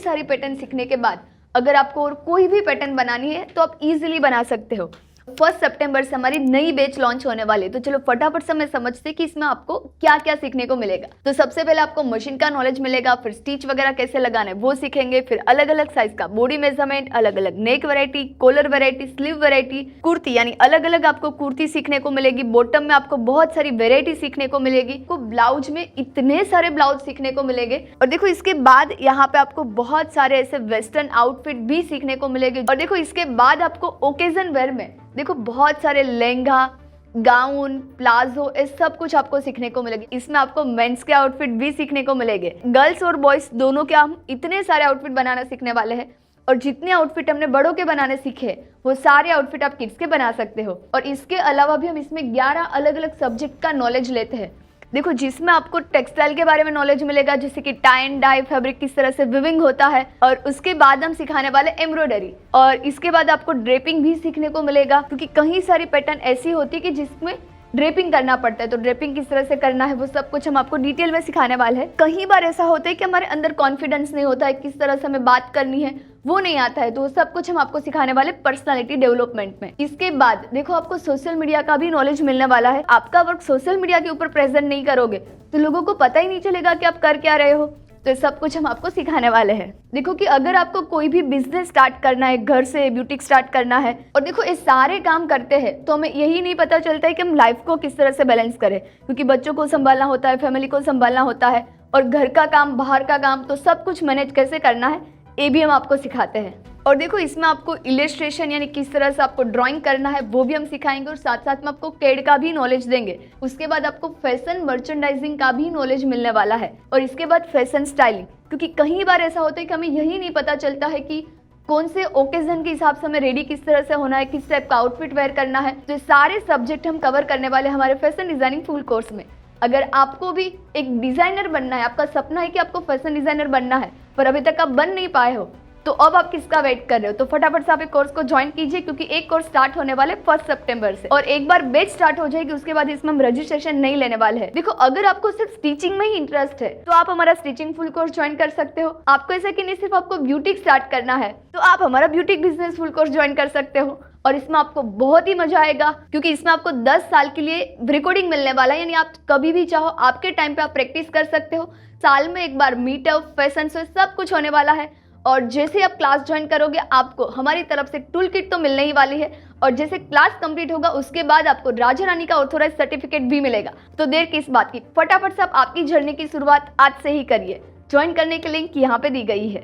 सारी पैटर्न सीखने के बाद अगर आपको और कोई भी पैटर्न बनानी है तो आप इजीली बना सकते हो। 1 सितंबर से हमारी नई बैच लॉन्च होने वाली है, तो चलो फटाफट से मैं समझते कि इसमें आपको क्या क्या सीखने को मिलेगा। तो सबसे पहले आपको मशीन का नॉलेज मिलेगा, फिर स्टिच वगैरह कैसे लगाना है वो सीखेंगे, फिर अलग अलग साइज का बॉडी मेजरमेंट, अलग अलग neck variety, collar variety, sleeve variety, kurti यानी अलग अलग आपको कुर्ती सीखने को मिलेगी। बॉटम में आपको बहुत सारी वेरायटी सीखने को मिलेगी। आपको ब्लाउज में इतने सारे ब्लाउज सीखने को मिलेंगे। और देखो इसके बाद यहाँ पे आपको बहुत सारे ऐसे वेस्टर्न आउटफिट भी सीखने को मिलेंगे। और देखो इसके बाद आपको ओकेजन वेयर में देखो बहुत सारे लहंगा, गाउन, प्लाजो, ये सब कुछ आपको सीखने को मिलेगी। इसमें आपको मेंस के आउटफिट भी सीखने को मिलेंगे। गर्ल्स और बॉयज दोनों के हम इतने सारे आउटफिट बनाना सीखने वाले हैं। और जितने आउटफिट हमने बड़ों के बनाने सीखे वो सारे आउटफिट आप किड्स के बना सकते हो। और इसके अलावा भी हम इसमें 11 अलग अलग सब्जेक्ट का नॉलेज लेते हैं। देखो जिसमें आपको टेक्सटाइल के बारे में नॉलेज मिलेगा, जैसे कि टाई एंड डाई फैब्रिक किस तरह से विविंग होता है, और उसके बाद हम सिखाने वाले एम्ब्रॉयडरी, और इसके बाद आपको ड्रेपिंग भी सीखने को मिलेगा, क्योंकि कई सारी पैटर्न ऐसी होती है कि जिसमें ड्रेपिंग करना पड़ता है। तो ड्रेपिंग किस तरह से करना है वो सब कुछ हम आपको डिटेल में सिखाने वाले हैं। कई बार ऐसा होता है कि हमारे अंदर कॉन्फिडेंस नहीं होता है, किस तरह से हमें बात करनी है वो नहीं आता है, तो वो सब कुछ हम आपको सिखाने वाले पर्सनालिटी डेवलपमेंट में। इसके बाद देखो आपको सोशल मीडिया का भी नॉलेज मिलने वाला है। आपका वर्क सोशल मीडिया के ऊपर प्रेजेंट नहीं करोगे तो लोगों को पता ही नहीं चलेगा कि आप कर क्या रहे हो। तो ये सब कुछ हम आपको सिखाने वाले हैं। देखो कि अगर आपको कोई भी बिजनेस स्टार्ट करना है, घर से ब्यूटिक स्टार्ट करना है, और देखो ये सारे काम करते हैं तो हमें यही नहीं पता चलता है कि हम लाइफ को किस तरह से बैलेंस करें, क्योंकि बच्चों को संभालना होता है, फैमिली को संभालना होता है, और घर का काम, बाहर का काम, तो सब कुछ मैनेज कैसे करना है ये भी हम आपको सिखाते हैं। और देखो इसमें आपको इलस्ट्रेशन यानी किस तरह से आपको ड्राइंग करना है वो भी हम सिखाएंगे, और साथ साथ में आपको कैड का भी नॉलेज देंगे। उसके बाद आपको फैशन मर्चेंडाइजिंग का भी नॉलेज मिलने वाला है, और इसके बाद फैशन स्टाइलिंग, क्योंकि कई बार ऐसा होता है कि हमें यही नहीं पता चलता है कि कौन से ओकेजन के हिसाब से हमें रेडी किस तरह से होना है, किस टाइप का आउटफिट वेयर करना है। तो ये सारे सब्जेक्ट हम कवर करने वाले हमारे फैशन डिजाइनिंग फुल कोर्स में। अगर आपको भी एक डिजाइनर बनना है, आपका सपना है कि आपको फैशन डिजाइनर बनना है, पर अभी तक आप बन नहीं पाए हो, तो अब आप किसका वेट कर रहे हो? तो फटाफट से आप एक कोर्स को ज्वाइन कीजिए, क्योंकि एक कोर्स स्टार्ट होने वाले 1 सितंबर से, और एक बार बैच स्टार्ट हो जाएगी उसके बाद इसमें हम रजिस्ट्रेशन नहीं लेने वाले हैं। देखो अगर आपको सिर्फ स्टिचिंग में ही इंटरेस्ट है तो आप हमारा स्टिचिंग फुल कोर्स ज्वाइन कर सकते हो। आपको ऐसा कि नहीं सिर्फ आपको ब्यूटिक स्टार्ट करना है तो आप हमारा boutique business full course join कर सकते हो, और इसमें आपको बहुत ही मजा आएगा, क्योंकि इसमें आपको 10 साल के लिए रिकॉर्डिंग मिलने वाला है। यानी आप कभी भी चाहो आपके टाइम पे आप प्रैक्टिस कर सकते हो। साल में एक बार मीटअप, फैशन शो, सब कुछ होने वाला है। और जैसे आप क्लास ज्वाइन करोगे आपको हमारी तरफ से टूल किट तो मिलने ही वाली है, और जैसे क्लास कंप्लीट होगा उसके बाद आपको राजा रानी का ऑथोराइज सर्टिफिकेट भी मिलेगा। तो देर किस बात की, फटाफट से आप आपकी जर्नी की शुरुआत आज से ही करिए। ज्वाइन करने के लिंक यहाँ पे दी गई है।